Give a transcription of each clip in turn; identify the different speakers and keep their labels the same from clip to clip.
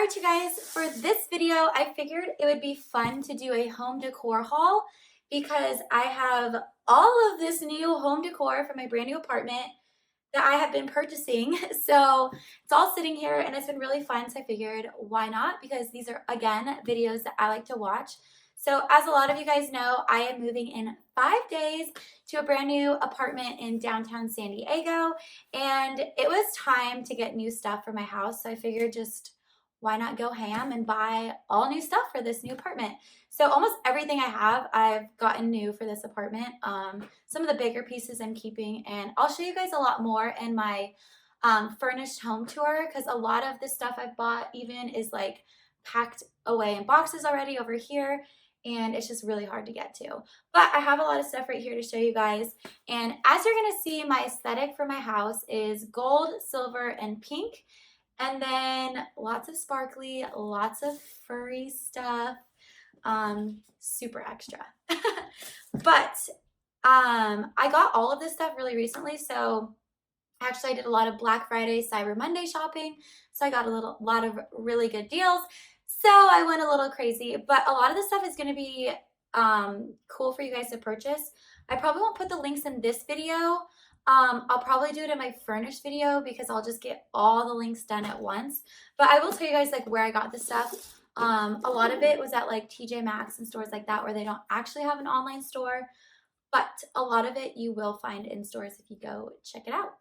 Speaker 1: Alright you guys, for this video I figured it would be fun to do a home decor haul because I have all of this new home decor for my brand new apartment that I have been purchasing. So it's all sitting here and it's been really fun, so I figured why not, because these are again videos that I like to watch. So as a lot of you guys know, I am moving in 5 days to a brand new apartment in downtown San Diego, and it was time to get new stuff for my house. So I figured just why not go ham and buy all new stuff for this new apartment. So almost everything I have, I've gotten new for this apartment. Some of the bigger pieces I'm keeping, and I'll show you guys a lot more in my furnished home tour, because a lot of the stuff I've bought even is like packed away in boxes already over here, and it's just really hard to get to. But I have a lot of stuff right here to show you guys, and as you're gonna see, my aesthetic for my house is gold, silver, and pink. And then lots of sparkly, lots of furry stuff, super extra. But I got all of this stuff really recently. So actually I did a lot of Black Friday, Cyber Monday shopping. So I got a lot of really good deals. So I went a little crazy, but a lot of this stuff is going to be cool for you guys to purchase. I probably won't put the links in this video. I'll probably do it in my furnished video because I'll just get all the links done at once. But I will tell you guys like where I got this stuff. A lot of it was at like TJ Maxx and stores like that where they don't actually have an online store. But a lot of it you will find in stores if you go check it out.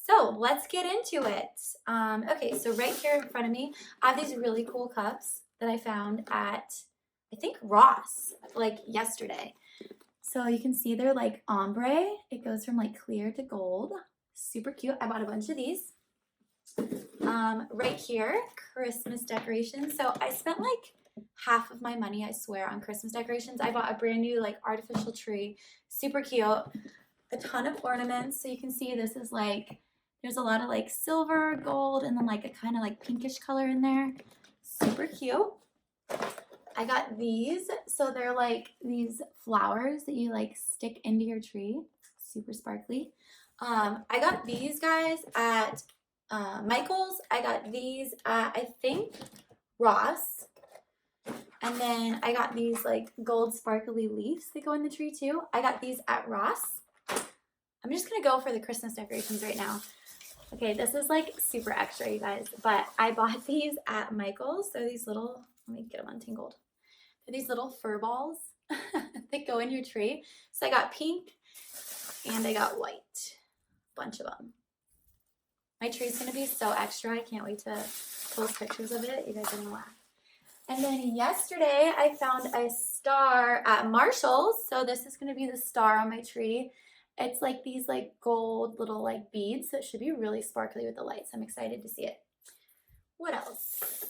Speaker 1: So let's get into it. Okay, so right here in front of me, I have these really cool cups that I found at, I think, Ross, like yesterday. So you can see they're like ombre. It goes from like clear to gold. Super cute. I bought a bunch of these. Right here, Christmas decorations. So I spent like half of my money, I swear, on Christmas decorations. I bought a brand new like artificial tree. Super cute. A ton of ornaments. So you can see this is like, there's a lot of like silver, gold, and then like a kind of like pinkish color in there. Super cute. I got these. So they're like these flowers that you like stick into your tree. Super sparkly. I got these guys at Michael's. I got these at, I think, Ross. And then I got these like gold sparkly leaves that go in the tree too. I got these at Ross. I'm just going to go for the Christmas decorations right now. Okay, this is like super extra, you guys, but I bought these at Michael's. So these little, let me get them untangled. They're these little fur balls that go in your tree. So I got pink and I got white, bunch of them. My tree's gonna be so extra. I can't wait to post pictures of it. You guys are gonna laugh. And then yesterday I found a star at Marshall's. So this is gonna be the star on my tree. It's like these like gold little like beads, so it should be really sparkly with the lights. I'm excited to see it. What else?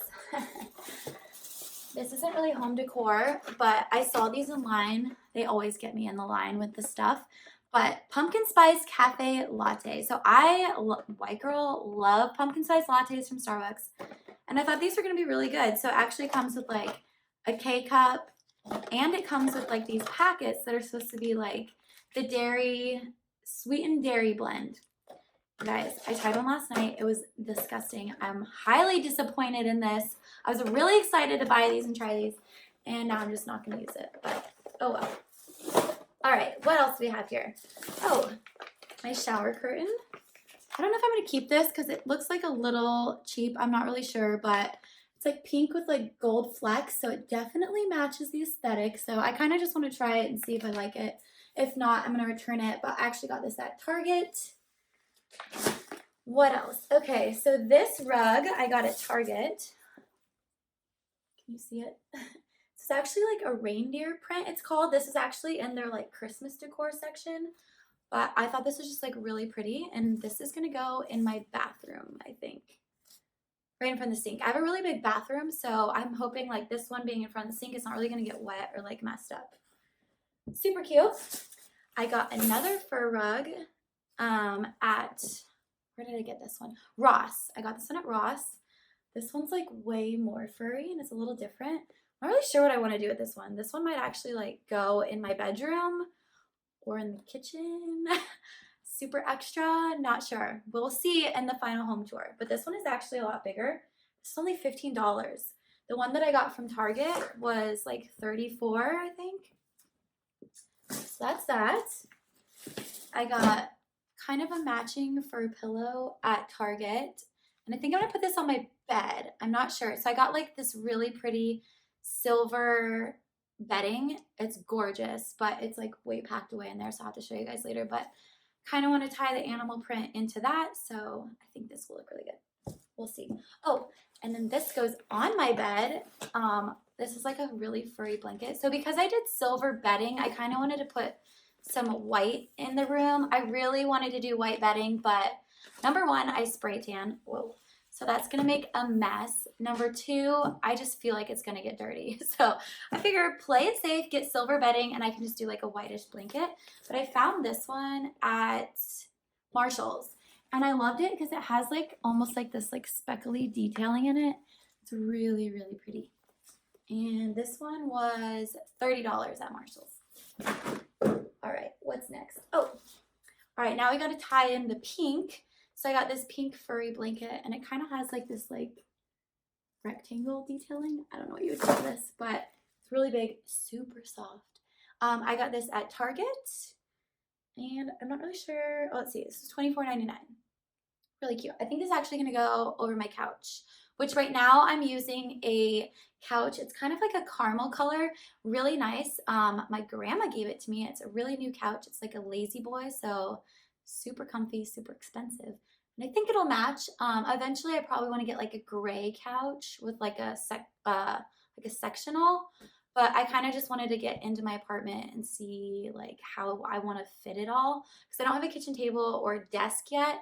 Speaker 1: This isn't really home decor, but I saw these online. They always get me in the line with the stuff. But pumpkin spice cafe latte. So I, white girl, love pumpkin spice lattes from Starbucks. And I thought these were going to be really good. So it actually comes with like a K-cup, and it comes with like these packets that are supposed to be like the dairy, sweetened dairy blend. Guys, I tried one last night. It was disgusting. I'm highly disappointed in this. I was really excited to buy these and try these, and now I'm just not going to use it. But oh well. All right, what else do we have here? Oh, my shower curtain. I don't know if I'm going to keep this because it looks like a little cheap. I'm not really sure, but it's like pink with like gold flecks, so it definitely matches the aesthetic. So I kind of just want to try it and see if I like it. If not, I'm going to return it, but I actually got this at Target. What else? Okay, so this rug I got at Target. Can you see it? It's actually like a reindeer print, it's called. This is actually in their like Christmas decor section, but I thought this was just like really pretty, and this is going to go in my bathroom, I think. Right in front of the sink. I have a really big bathroom, so I'm hoping like this one being in front of the sink is not really going to get wet or like messed up. Super cute. I got another fur rug at, where did I get this one? Ross. I got this one at Ross. This one's like way more furry and it's a little different. I'm not really sure what I want to do with this one. This one might actually like go in my bedroom or in the kitchen. Super extra, not sure. We'll see in the final home tour. But this one is actually a lot bigger. It's only $15. The one that I got from Target was like $34, I think. So that's that. I got kind of a matching fur pillow at Target. And I think I'm gonna put this on my bed. I'm not sure. So I got like this really pretty silver bedding. It's gorgeous, but it's like way packed away in there. So I'll have to show you guys later. But kind of want to tie the animal print into that. So I think this will look really good. We'll see. Oh, and then this goes on my bed. This is like a really furry blanket. So because I did silver bedding, I kind of wanted to put some white in the room. I really wanted to do white bedding, but number one, I spray tan. Whoa. So that's gonna make a mess. Number two, I just feel like it's gonna get dirty. So I figure play it safe, get silver bedding, and I can just do like a whitish blanket. But I found this one at Marshall's, and I loved it because it has like almost like this like speckly detailing in it. It's really, really pretty. And this one was $30 at Marshall's. All right, what's next? Oh, all right, now we got to tie in the pink. So I got this pink furry blanket, and it kind of has like this like rectangle detailing. I don't know what you would call this, but it's really big, super soft. I got this at Target, and I'm not really sure. Oh, let's see, this is $24.99. Really cute. I think this is actually gonna go over my couch, which right now I'm using a couch. It's kind of like a caramel color, really nice. My grandma gave it to me. It's a really new couch. It's like a lazy boy, so super comfy, super expensive. And I think it'll match. Eventually I probably want to get like a gray couch with like a sectional, but I kind of just wanted to get into my apartment and see like how I want to fit it all, because I don't have a kitchen table or desk yet.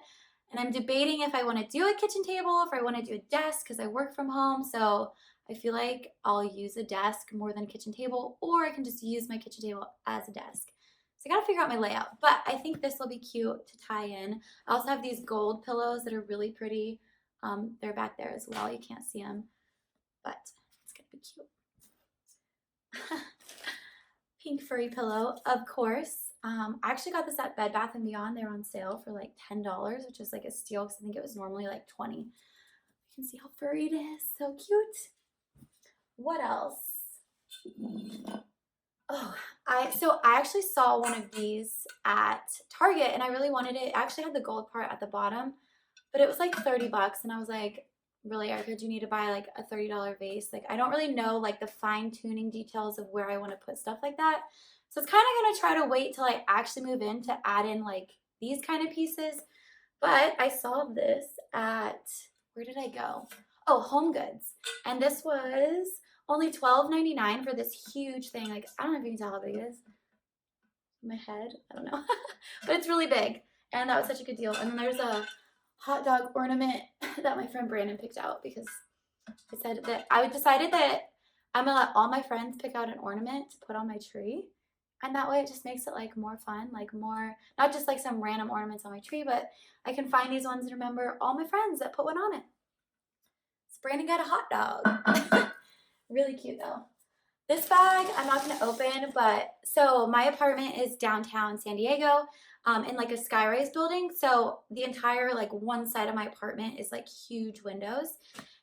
Speaker 1: And I'm debating if I want to do a kitchen table, if I want to do a desk, because I work from home. So I feel like I'll use a desk more than a kitchen table, or I can just use my kitchen table as a desk. So I got to figure out my layout, but I think this will be cute to tie in. I also have these gold pillows that are really pretty. They're back there as well. You can't see them, but it's going to be cute. Pink furry pillow, of course. I actually got this at Bed Bath & Beyond. They're on sale for like $10, which is like a steal because I think it was normally like $20. You can see how furry it is. So cute. What else? Oh, I actually saw one of these at Target, and I really wanted it. It actually had the gold part at the bottom, but it was like $30, and I was like, really, Erica, do you need to buy like a $30 vase? Like, I don't really know like the fine tuning details of where I want to put stuff like that. So it's kind of going to try to wait till I actually move in to add in like these kind of pieces. But I saw this at, where did I go? Oh, Home Goods. And this was only $12.99 for this huge thing. Like, I don't know if you can tell how big it is. My head, I don't know. But it's really big. And that was such a good deal. And then there's a hot dog ornament that my friend Brandon picked out, because I said that I decided that I'm gonna let all my friends pick out an ornament to put on my tree. And that way it just makes it like more fun, like more, not just like some random ornaments on my tree, but I can find these ones and remember all my friends that put one on it. So Brandon got a hot dog. Really cute though. This bag I'm not going to open, but so my apartment is downtown San Diego, in like a skyrise building. So the entire like one side of my apartment is like huge windows.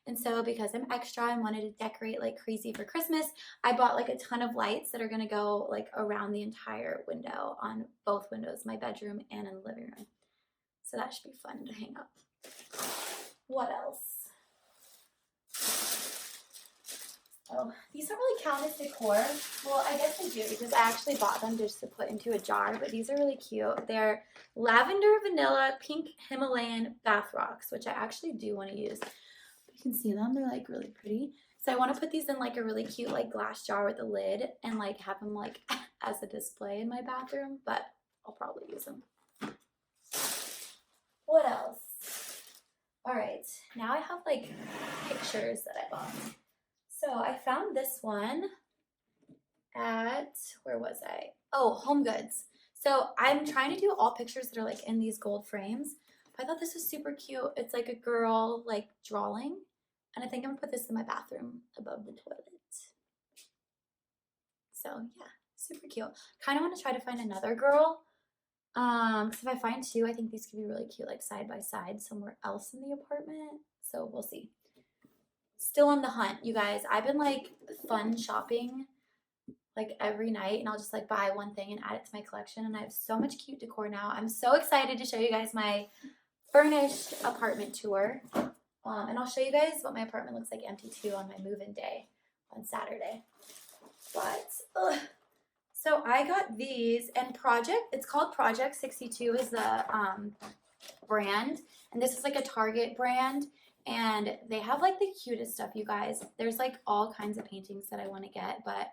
Speaker 1: And so because I'm extra and wanted to decorate like crazy for Christmas, I bought like a ton of lights that are going to go like around the entire window, on both windows, my bedroom and in the living room. So that should be fun to hang up. What else? Oh, these don't really count as decor. Well, I guess they do, because I actually bought them just to put into a jar, but these are really cute. They're lavender, vanilla, pink Himalayan bath rocks, which I actually do want to use. You can see them. They're like really pretty. So I want to put these in like a really cute like glass jar with a lid and like have them like as a display in my bathroom, but I'll probably use them. What else? All right, now I have like pictures that I bought. So I found this one at, where was I? Oh, Home Goods. So I'm trying to do all pictures that are like in these gold frames. But I thought this was super cute. It's like a girl like drawing. And I think I'm gonna put this in my bathroom above the toilet. So yeah, super cute. Kind of want to try to find another girl. Because if I find two, I think these could be really cute, like side by side somewhere else in the apartment. So we'll see. still on the hunt, you guys. I've been like fun shopping like every night, and I'll just like buy one thing and add it to my collection, and I have so much cute decor now. I'm so excited to show you guys my furnished apartment tour. And I'll show you guys what my apartment looks like empty too on my move-in day on Saturday. But so I got these, and it's called Project 62 is the brand, and this is like a Target brand, and they have like the cutest stuff, you guys. There's like all kinds of paintings that I want to get, but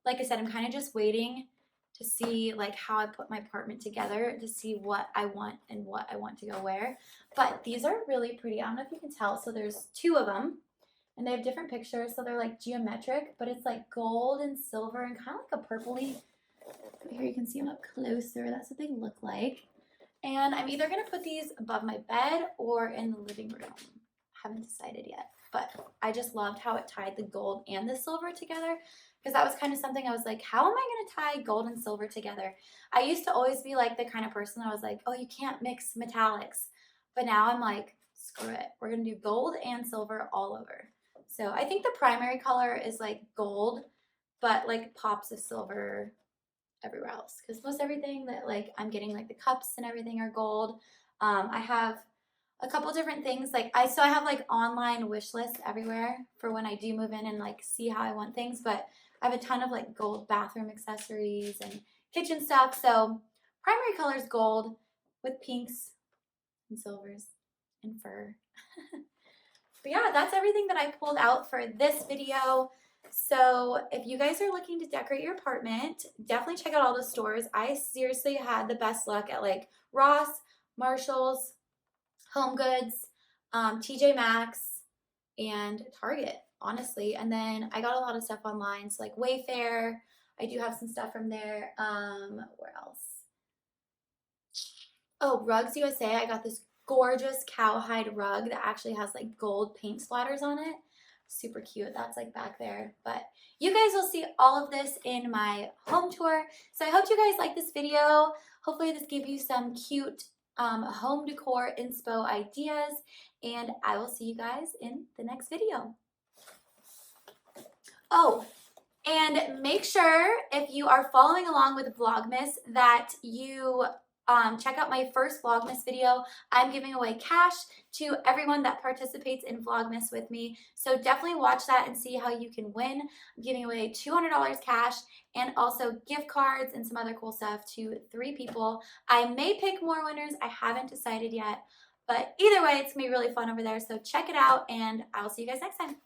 Speaker 1: like I said, I'm kind of just waiting to see like how I put my apartment together to see what I want and what I want to go where. But these are really pretty. I don't know if you can tell. So there's 2 of them, and they have different pictures. So they're like geometric, but it's like gold and silver and kind of like a purpley. Here you can see them up closer. That's what they look like. And I'm either going to put these above my bed or in the living room. Haven't decided yet, but I just loved how it tied the gold and the silver together, because that was kind of something I was like, how am I going to tie gold and silver together? I used to always be like the kind of person that was like, oh, you can't mix metallics. But now I'm like, screw it. We're going to do gold and silver all over. So I think the primary color is like gold, but like pops of silver everywhere else, because most everything that like I'm getting, like the cups and everything, are gold. I have a couple different things, like I have like online wish lists everywhere for when I do move in and like see how I want things, but I have a ton of like gold bathroom accessories and kitchen stuff. So primary color is gold with pinks and silvers and fur. But yeah, that's everything that I pulled out for this video. So if you guys are looking to decorate your apartment, definitely check out all the stores. I seriously had the best luck at like Ross, Marshall's, Home Goods, TJ Maxx, and Target, honestly. And then I got a lot of stuff online, so like Wayfair. I do have some stuff from there. Where else? Oh, Rugs USA. I got this gorgeous cowhide rug that actually has like gold paint splatters on it. Super cute. That's like back there. But you guys will see all of this in my home tour. So I hope you guys like this video. Hopefully this gave you some cute home decor inspo ideas, and I will see you guys in the next video. Oh, and make sure if you are following along with Vlogmas that you check out my first Vlogmas video. I'm giving away cash to everyone that participates in Vlogmas with me. So definitely watch that and see how you can win. I'm giving away $200 cash and also gift cards and some other cool stuff to 3 people. I may pick more winners. I haven't decided yet. But either way, it's going to be really fun over there. So check it out, and I'll see you guys next time.